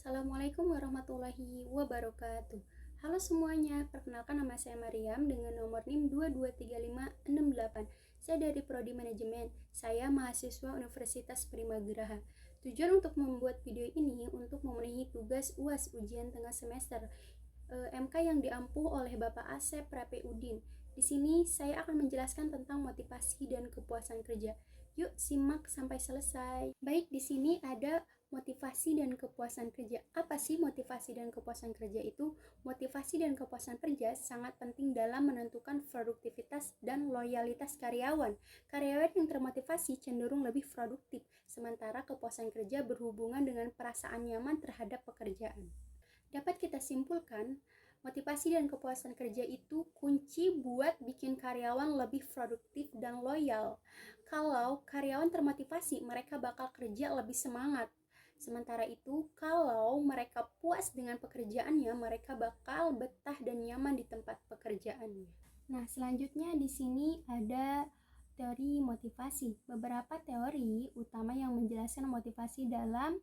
Assalamualaikum warahmatullahi wabarakatuh. Halo semuanya, perkenalkan nama saya Mariam dengan nomor NIM 2235668. Saya dari Prodi Manajemen. Saya mahasiswa Universitas Primagraha. Tujuan untuk membuat video ini untuk memenuhi tugas UAS ujian tengah semester MK yang diampu oleh Bapak Asep Rape Udin. Di sini saya akan menjelaskan tentang motivasi dan kepuasan kerja. Yuk simak sampai selesai. Baik, di sini ada motivasi dan kepuasan kerja. Apa sih motivasi dan kepuasan kerja itu? Motivasi dan kepuasan kerja sangat penting dalam menentukan produktivitas dan loyalitas karyawan. Karyawan yang termotivasi cenderung lebih produktif, sementara kepuasan kerja berhubungan dengan perasaan nyaman terhadap pekerjaan. Dapat kita simpulkan, motivasi dan kepuasan kerja itu kunci buat bikin karyawan lebih produktif dan loyal. Kalau karyawan termotivasi, mereka bakal kerja lebih semangat. Sementara itu, kalau mereka puas dengan pekerjaannya, mereka bakal betah dan nyaman di tempat pekerjaannya. Nah, selanjutnya di sini ada teori motivasi. Beberapa teori utama yang menjelaskan motivasi dalam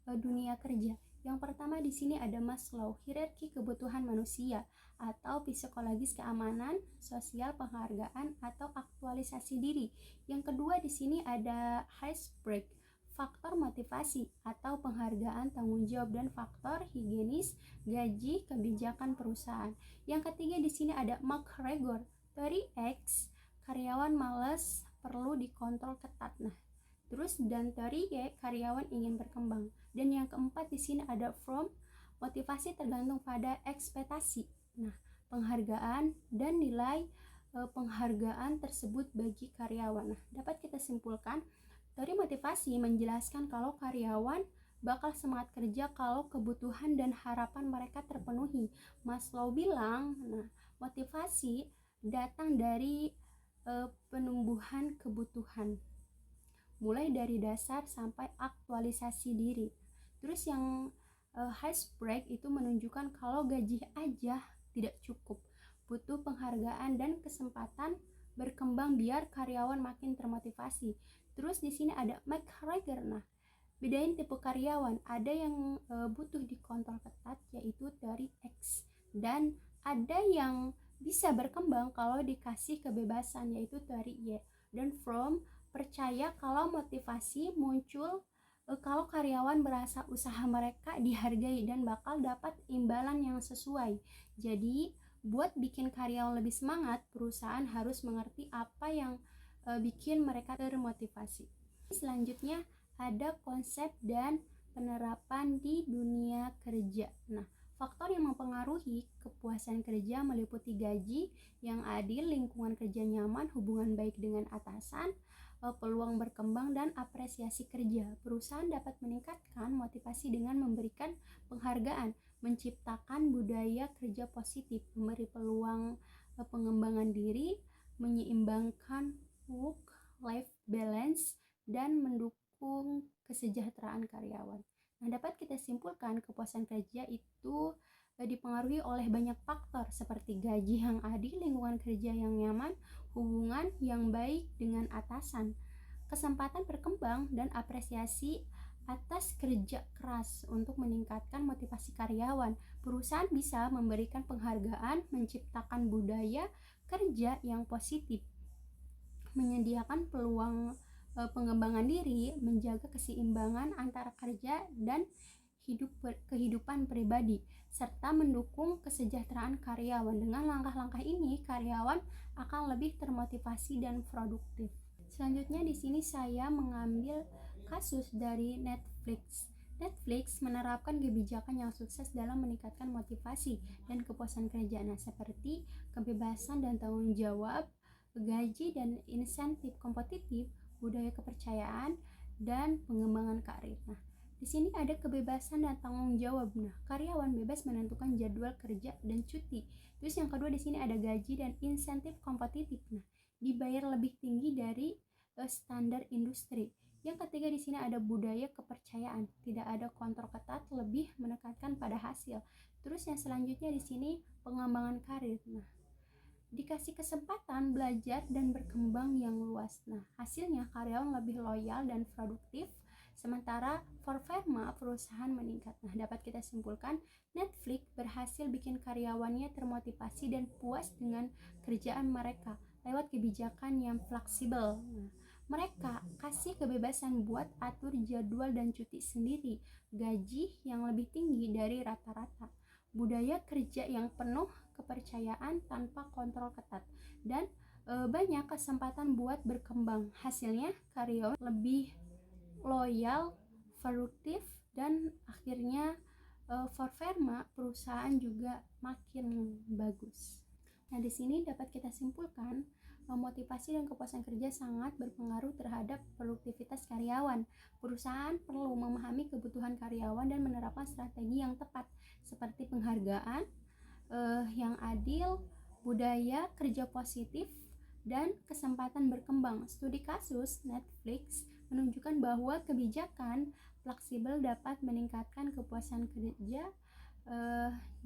dunia kerja. Yang pertama di sini ada Maslow, hierarki kebutuhan manusia atau psikologis keamanan, sosial penghargaan atau aktualisasi diri. Yang kedua di sini ada Herzberg, faktor motivasi atau penghargaan, tanggung jawab dan faktor higienis, gaji, kebijakan perusahaan. Yang ketiga di sini ada McGregor, teori X, karyawan malas perlu dikontrol ketat. Nah, terus dan teori Y, karyawan ingin berkembang. Dan yang keempat di sini ada From, motivasi tergantung pada ekspektasi. Nah, penghargaan dan nilai penghargaan tersebut bagi karyawan. Nah, dapat kita simpulkan, teori motivasi menjelaskan kalau karyawan bakal semangat kerja kalau kebutuhan dan harapan mereka terpenuhi. Maslow bilang, nah, motivasi datang dari penumbuhan kebutuhan, mulai dari dasar sampai aktualisasi diri. Terus yang Herzberg itu menunjukkan kalau gaji aja tidak cukup, butuh penghargaan dan kesempatan berkembang biar karyawan makin termotivasi. Terus di sini ada McGregor. Nah, bedain tipe karyawan, ada yang butuh dikontrol ketat yaitu dari X, dan ada yang bisa berkembang kalau dikasih kebebasan yaitu dari Y. Dan From percaya kalau motivasi muncul kalau karyawan berasa usaha mereka dihargai dan bakal dapat imbalan yang sesuai. Jadi buat bikin karyawan lebih semangat, perusahaan harus mengerti apa yang bikin mereka termotivasi. Selanjutnya ada konsep dan penerapan di dunia kerja. Nah, faktor yang mempengaruhi kepuasan kerja meliputi gaji yang adil, lingkungan kerja nyaman, hubungan baik dengan atasan, peluang berkembang, dan apresiasi kerja. Perusahaan dapat meningkatkan motivasi dengan memberikan penghargaan, menciptakan budaya kerja positif, memberi peluang pengembangan diri, menyeimbangkan work-life balance, dan mendukung kesejahteraan karyawan. Nah, dapat kita simpulkan kepuasan kerja itu dipengaruhi oleh banyak faktor seperti gaji yang adil, lingkungan kerja yang nyaman, hubungan yang baik dengan atasan, kesempatan berkembang, dan apresiasi atas kerja keras. Untuk meningkatkan motivasi karyawan, perusahaan bisa memberikan penghargaan, menciptakan budaya kerja yang positif, menyediakan peluang pengembangan diri, menjaga keseimbangan antara kerja dan kehidupan pribadi, serta mendukung kesejahteraan karyawan. Dengan langkah-langkah ini, karyawan akan lebih termotivasi dan produktif. Selanjutnya di sini saya mengambil kasus dari Netflix. Netflix menerapkan kebijakan yang sukses dalam meningkatkan motivasi dan kepuasan kerja, seperti kebebasan dan tanggung jawab, gaji dan insentif kompetitif, budaya kepercayaan, dan pengembangan karir. Nah, di sini ada kebebasan dan tanggung jawab. Nah, karyawan bebas menentukan jadwal kerja dan cuti. Terus yang kedua di sini ada gaji dan insentif kompetitif. Nah, dibayar lebih tinggi dari standar industri. Yang ketiga di sini ada budaya kepercayaan. Tidak ada kontrol ketat, lebih menekankan pada hasil. Terus yang selanjutnya di sini pengembangan karir. Nah, dikasih kesempatan belajar dan berkembang yang luas. Nah, hasilnya karyawan lebih loyal dan produktif, sementara performa perusahaan meningkat. Nah, dapat kita simpulkan Netflix berhasil bikin karyawannya termotivasi dan puas dengan kerjaan mereka lewat kebijakan yang fleksibel. Nah, mereka kasih kebebasan buat atur jadwal dan cuti sendiri, gaji yang lebih tinggi dari rata-rata, budaya kerja yang penuh kepercayaan tanpa kontrol ketat, dan banyak kesempatan buat berkembang. Hasilnya karyawan lebih loyal, produktif, dan akhirnya performa perusahaan juga makin bagus. Nah, di sini dapat kita simpulkan motivasi dan kepuasan kerja sangat berpengaruh terhadap produktivitas karyawan. Perusahaan perlu memahami kebutuhan karyawan dan menerapkan strategi yang tepat seperti penghargaan yang adil, budaya kerja positif, dan kesempatan berkembang. Studi kasus Netflix menunjukkan bahwa kebijakan fleksibel dapat meningkatkan kepuasan kerja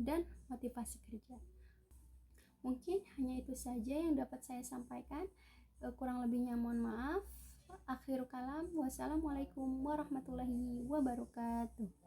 dan motivasi kerja. Mungkin hanya itu saja yang dapat saya sampaikan. Kurang lebihnya mohon maaf. Akhirul kalam, wassalamualaikum warahmatullahi wabarakatuh.